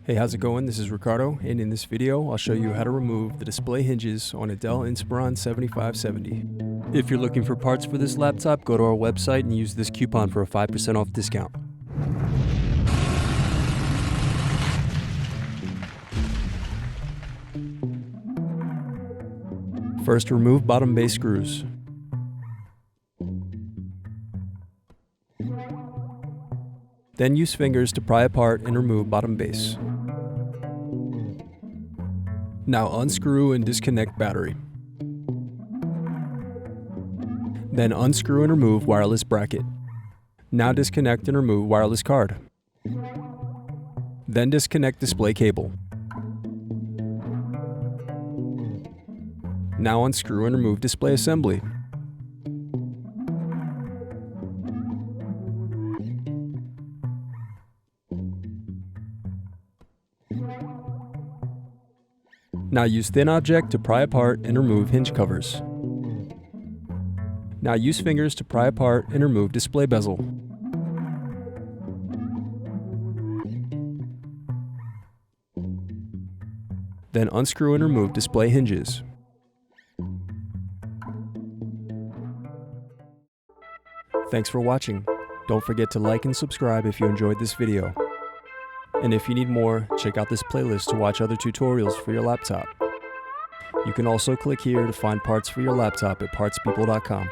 Hey, how's it going? This is Ricardo, and in this video, I'll show you how to remove the display hinges on a Dell Inspiron 7570. If you're looking for parts for this laptop, go to our website and use this coupon for a 5% off discount. First, remove bottom base screws. Then use fingers to pry apart and remove bottom base. Now unscrew and disconnect battery. Then unscrew and remove wireless bracket. Now disconnect and remove wireless card. Then disconnect display cable. Now unscrew and remove display assembly. Now use thin object to pry apart and remove hinge covers. Now use fingers to pry apart and remove display bezel. Then unscrew and remove display hinges. Thanks for watching. Don't forget to like and subscribe if you enjoyed this video. And if you need more, check out this playlist to watch other tutorials for your laptop. You can also click here to find parts for your laptop at partspeople.com.